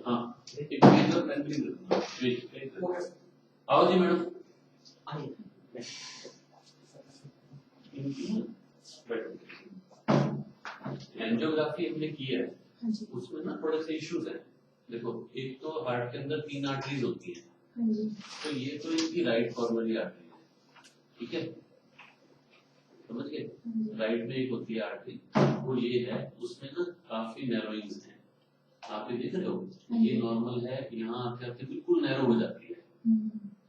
हाँ एक paper pen भी आओ जी मैडम एंजियोग्राफी हमने की है उसमें ना थोड़े से इश्यूज हैं। देखो एक तो हार्ट के अंदर 3 आर्टरीज होती हैं तो ये तो इनकी राइट कॉर्नरी आर्टरी है, ठीक है समझ गए। राइट में एक होती है आर्टरी वो ये है, उसमें ना काफी नैरोइंग्स हैं, आप ये देख रहे हो ये नॉर्मल है, यहाँ आते आते बिल्कुल नैरो हो जाती है,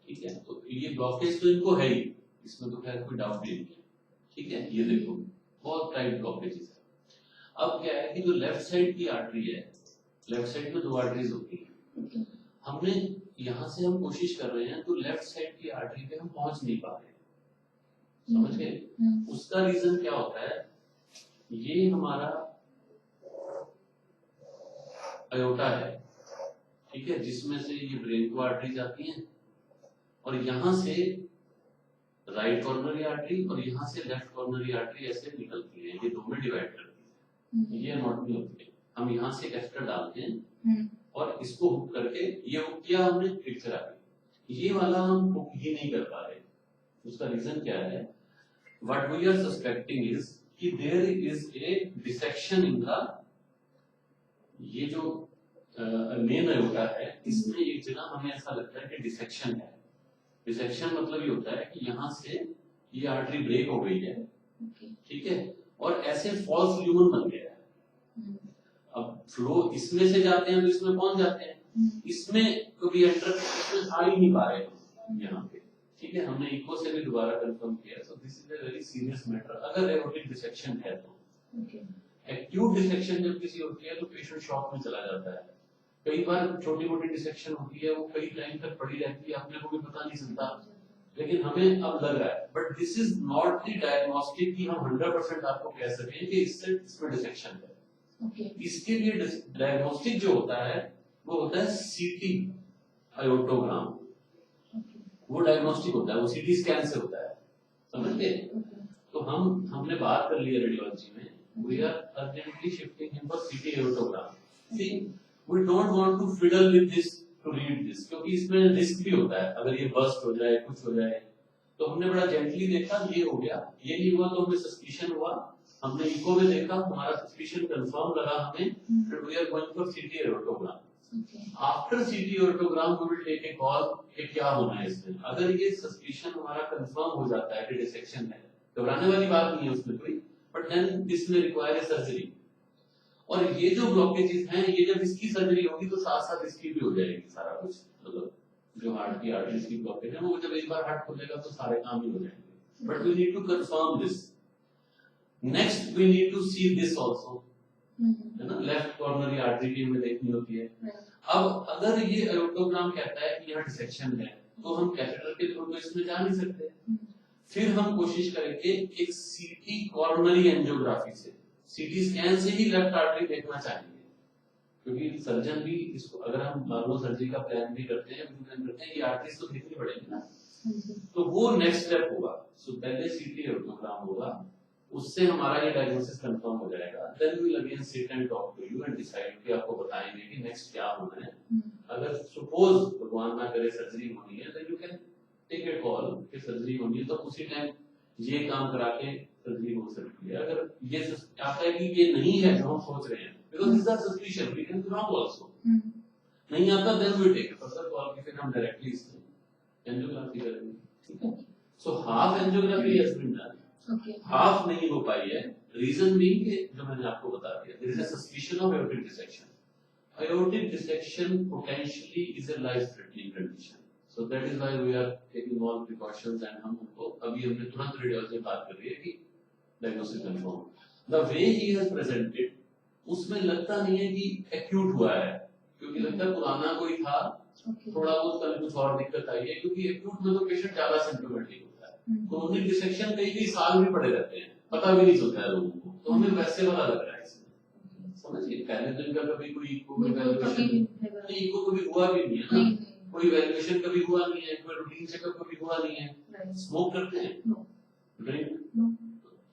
ठीक है। तो ये ब्लॉकेज तो इनको है ही, इसमें तो खैर कोई डाउट नहीं है, ठीक है। ये देखो बहुत टाइट ब्लॉकेजेस है। अब क्या है कि जो लेफ्ट साइड की आर्टरी है, लेफ्ट साइड में 2 आर्टरीज होती है, हमने यहाँ से हम कोशिश कर रहे हैं तो लेफ्ट साइड की आर्टरी पे हम पहुंच नहीं पा रहे, समझ गए। उसका रीजन क्या होता है, ये हमारा अयोटा है, ठीक है, जिसमें से ये ब्रेन को आर्टरी जाती है और यहाँ से राइट कॉर्नरी आर्टरी और यहाँ से लेफ्ट कॉर्नरी आर्टरी ऐसे निकलती है, ये 2 में डिवाइड करती है, ये नॉट में होती है। हम यहाँ से कैथेटर डालते हैं और इसको हुक करके, ये हुक किया हमने पिक्चर आ गई, ये वाला हम हुक ही नहीं कर पा रहे। उसका रीजन क्या है, what we are suspecting is कि there is a dissection in the, ये जो मेन अयोटा है इसमें एक जगह हमें ऐसा लगता है कि डिसेक्शन है। डिसेक्शन मतलब ये होता है कि यहाँ से ये आर्टरी ब्रेक हो गई है, ठीक है, और ऐसे फॉल्स ल्यूमन बन गया है। अब फ्लो इसमें से जाते हैं तो इसमें पहुंच जाते हैं, इसमें कभी एंटर इसमें आ ही नहीं पा रहे यहाँ पे, ठीक है। हमने इको से भी दोबारा कंफर्म किया, so this is a very serious matter. अगर एओर्टिक डिसेक्शन है तो एक्यूट डिसेक्शन जब किसी होती है तो पेशेंट शॉक में चला जाता है। कई बार छोटी मोटी डिसेक्शन होती है वो कई टाइम तक पड़ी रहती है, अपने को भी पता नहीं चलता, लेकिन हमें अब लग रहा है, but this is not the diagnostic कि हम 100% आपको कह सकें कि इसमें डिसेक्शन है। इसके लिए डायग्नोस्टिक जो होता है वो होता है सीटी आयोटोग्राम, वो डायग्नोस्टिक होता है, वो सीटी स्कैन से होता है, समझ गए। तो हमने बात कर ली है रेडियोलॉजी में, we are urgently shifting him for CT aortogram. C we don't want to fiddle with this to read this, क्योंकि इसमें रिस्क भी होता है, अगर ये बस्ट हो जाए कुछ हो जाए। तो हमने बड़ा जेंटली देखा, ये हो गया, ये नहीं हुआ तो हमें सस्पिशन हुआ, हमने इको में देखा, हमारा सस्पिशन कंफर्म लगा हमें, फिर वी आर गोइंग फॉर सीटी aortogram. After CT aortogram we will take a call कि क्या होना है इसमें। अगर ये सस्पिशन हमारा कंफर्म हो जाता है कि डिसेक्शन है, घबराने वाली बात नहीं है उसमें कोई, बट देन दिस में रिक्वायर ए सर्जरी। और ये जो ब्लॉकेजेस हैं, ये जब इसकी सर्जरी होगी तो साथ साथ इसकी भी हो जाएगी सारा कुछ, मतलब जो हार्ट की आर्टरीज की ब्लॉकेज है वो जब एक बार हार्ट खुलेगा तो सारे काम ही हो जाएंगे। But we need to confirm this. Next we need to see this also, है ना, लेफ्ट कॉर्नरी आर्टरी भी हमें देखनी होती है। अब अगर ये एरोटोग्राम कहता है कि यहाँ डिसेक्शन है तो हम कैथेटर के थ्रू तो इसमें जा नहीं सकते, फिर हम कोशिश करेंगे एक सीटी कॉर्नरी एंजियोग्राफी से, सीटी स्कैन से ही लेफ्ट आर्टरी देखना चाहेंगे, क्योंकि सर्जन भी इसको, अगर हम नॉर्मल सर्जरी का प्लान भी करते हैं ये आर्टरीज तो देखनी पड़ेगी ना, तो वो नेक्स्ट स्टेप होगा। सो पहले सीटी एरोटोग्राम होगा, उससे हमारा ये डायग्नोसिस कंफर्म हो जाएगा, then we will again sit and talk to you and decide कि आपको बताएंगे कि नेक्स्ट क्या होना है। अगर सपोज भगवान ना करे सर्जरी होनी है, then you can take a call कि सर्जरी होनी है, तो उसी टाइम ये काम करा के सर्जरी हो सकती है। अगर ये आता है कि ये नहीं है जो हम सोच रहे हैं, because this are suspicion, we can drop also, नहीं आता then we take further call कि फिर हम डायरेक्टली इसमें एंजियोग्राफी करेंगे, ठीक है। So half angiography has been done, half नहीं हो पाई है, रीजन बीइंग कि जो मैंने आपको बता दिया, there is a suspicion of aortic dissection. Aortic dissection potentially is a life threatening condition, so that is why we are taking all precautions, and हम उनको अभी हमने तुरंत रेडियोलॉजी में बात कर रही है कि diagnosis confirm. The way he has presented उसमें लगता नहीं है कि एक्यूट हुआ है, क्योंकि लगता है पुराना कोई था, थोड़ा बहुत कल कुछ और दिक्कत आई है, क्योंकि एक्यूट में तो पेशेंट ज्यादा सिम्टोमेटिक होता है, क्रोनिक डिसेक्शन कई साल भी पड़े रहते हैं, पता भी नहीं चलता है लोगों को, तो हमें वैसे पता लग रहा है इसमें, समझिए। पहले दिन का कभी कोई इको कभी हुआ भी नहीं है ना, कोई वैल्यूएशन कभी हुआ नहीं है, कोई रूटीन चेकअप कभी हुआ नहीं है, स्मोक करते हैं, ड्रिंक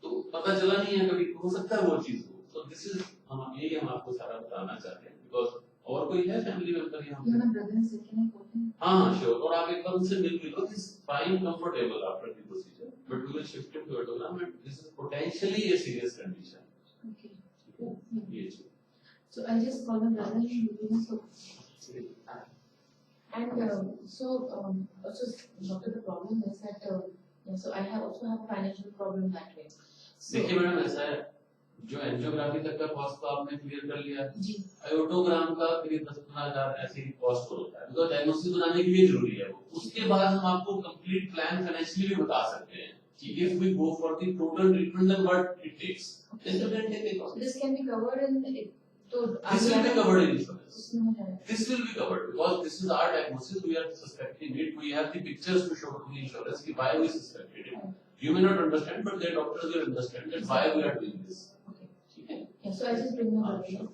तो पता चला नहीं है कभी, हो सकता है वो चीज हो। तो दिस इज हम यही हम आपको सारा बताना चाहते हैं, बिकॉज और कोई है फैमिली मेंबर यहाँ पे? हाँ श्योर, और आप एक बार उनसे मिल लो, this fine comfortable after the procedure, but we will shift to aortogram and this is potentially a serious condition. Okay. ये चीज. So I just call my brother and so also doctor, the problem is that so I also have a financial problem that way. देखिए madam ऐसा है, जो angiography तक का cost तो आपने क्लियर कर लिया जी, आयोटोग्राम का करीब 10-15,000 ऐसे ही कॉस्ट होता है, बिकॉज डायग्नोसिस बनाने के लिए जरूरी है वो. उसके बाद हम आपको कंप्लीट प्लान फाइनेंशियली भी बता सकते हैं कि if we go for the total treatment then what it takes. this can be covered in so This will be covered in insurance. This will be covered because this is our diagnosis. We are suspecting it. We have the pictures to show to the insurance कि why we suspected it. You may not understand, but the doctors will understand that why we are doing this. Okay. Okay. Yeah, so I just bring my brother. Sure.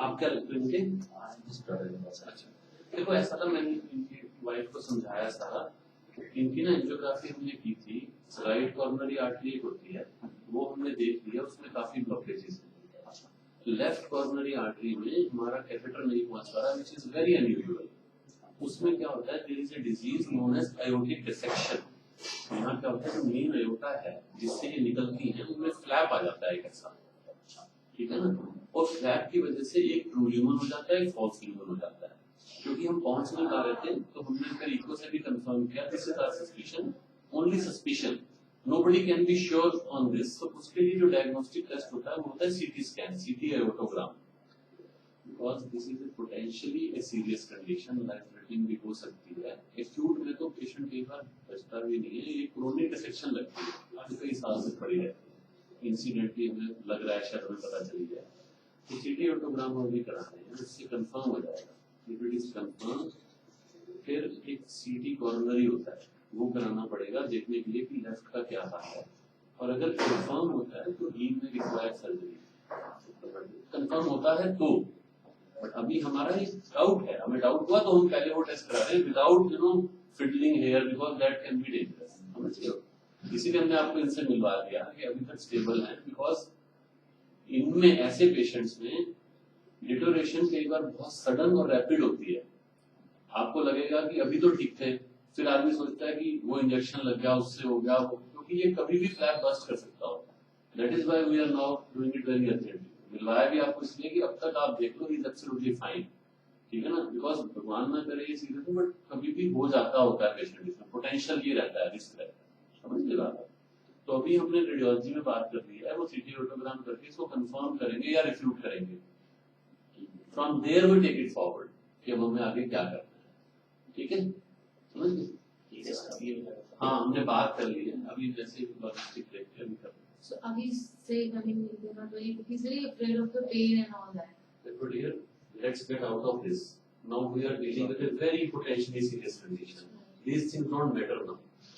आप क्या लगते हैं इनके? अच्छा देखो ऐसा था, मैंने इनकी वाइफ को समझाया सारा. इनकी ना एंजियोग्राफी हमने की थी, राइट कॉर्नरी आर्टरी एक होती है वो हमने देख लिया, उसमें काफी ब्लॉकेजेस है. लेफ्ट कॉर्नरी आर्टरी में हमारा कैथेटर नहीं पहुंच पा रहा, विच इज वेरी अनयूजुअल. उसमें क्या होता है, there is a disease known as aortic dissection. यहाँ क्या होता है, जो मेन आयोटा है जिससे ये निकलती है उनमें फ्लैप आ जाता है एक ऐसा, ठीक है ना, और फ्लैप की वजह से एक ट्रू ल्यूमन हो जाता है, एक फॉल्स ल्यूमन हो जाता है. क्योंकि हम पहुंच नहीं पा रहे थे तो हमने फिर इको से भी कंफर्म किया, this is our suspicion, only suspicion, nobody can be sure on this. तो उसके लिए जो डायग्नोस्टिक टेस्ट होता है वो होता है CT scan, CT aortogram, because this is potentially a serious condition, life threatening भी हो सकती है. एक्यूट में तो पेशेंट कई बार बचता भी नहीं है, ये क्रोनिक डिसेक्शन लगती है, आज कई साल से पड़ी रहती है, इंसिडेंटली हमें लग रहा है शायद हमें पता चली जाए. तो सीटी ऑटोग्राम हम भी कराते हैं, उससे कंफर्म हो जाएगा. इफ इट इज कंफर्म फिर एक सीटी कॉर्नरी होता है वो कराना पड़ेगा, देखने के लिए कि लेफ्ट का क्या हाल है, और अगर कंफर्म होता है तो ही में रिक्वायर्ड सर्जरी. कंफर्म होता है तो, बट अभी हमारा एक डाउट है, हमें डाउट हुआ तो हम पहले वो टेस्ट करा रहे हैं without fiddling here, because that can be dangerous. समझ लो, इसीलिए हमने आपको इनसे मिलवा दिया कि अभी तक स्टेबल है, बिकॉज इनमें ऐसे पेशेंट्स में डिटोरेशन कई बार बहुत सडन और रैपिड होती है. आपको लगेगा कि अभी तो ठीक थे, फिर आदमी सोचता है कि वो इंजेक्शन लग गया उससे हो गया, क्योंकि ये कभी भी फ्लैप बस्ट कर सकता होता है. That is why we are now doing it very urgently. मिलवाया भी आपको इसलिए कि अब तक आप देख लो इज एब्सोल्युटली फाइन, ठीक है ना, बिकॉज भगवान ना करे ये सीरियस हो, बट कभी भी हो जाता होता है पेशेंट, इसमें पोटेंशियल ये रहता है, रिस्क रहता है. समझ नहीं बात. तो अभी हमने रेडियोलॉजी में बात कर ली है, वो सीटी ऑटोग्राम करके इसको कंफर्म करेंगे या रिफ्यूट करेंगे. From there we take it forward कि अब हमें आगे क्या करना है, ठीक है, समझ गए? हाँ, हमने बात कर ली है, अभी जैसे लॉजिस्टिक लेके अभी कर रहे हैं। So Abhi say, I mean, they're not very, he's very afraid of the pain and all that. Therefore, dear, let's get out of this. Now we are dealing with a very potentially serious condition. These things don't matter now.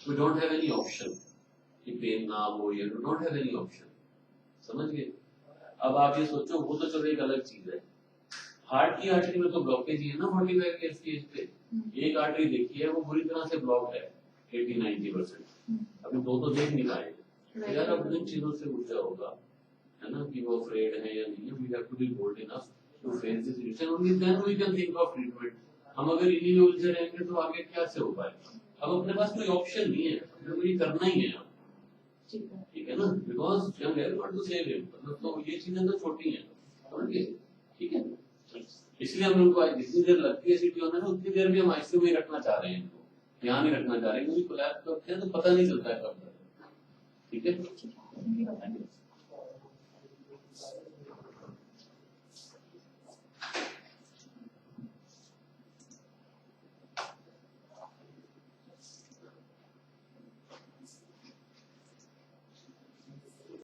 We don't have any option. कि pen ना हो या we don't have any option. समझ गए? अब आप ये सोचो, वो तो चलो एक अलग चीज है। हार्ट की आर्टरी में तो ब्लॉकेज ही है ना 45 के स्टेज पे। एक आर्टरी देखी है वो बुरी तरह से ब्लॉक्ड है 80-90%। अभी दो तो देख नहीं पाए। यार अब इन चीजों से ऊर्जा होगा, है ना, कि वो अफ्रेड है या नहीं है। We have to be bold enough to face this situation, only then we can think of treatment. हम अगर इन्हीं में उलझे रहेंगे तो आगे क्या से हो पाएगा? अब अपने पास कोई ऑप्शन नहीं है, हमें ये करना ही है, ठीक है ना, बिकॉज यंग है, नॉट टू सेव हिम। मतलब तो ये चीजें तो छोटी हैं, समझिए, ठीक है। इसलिए हम उनको जितनी देर लगती है सीटी होने में उतनी देर भी हम आईसीयू में रखना चाह रहे हैं, इनको यहाँ नहीं रखना चाह रहे हैं, क्योंकि कोलैप्स करते हैं तो पता नहीं चलता है कब तक, ठीक है।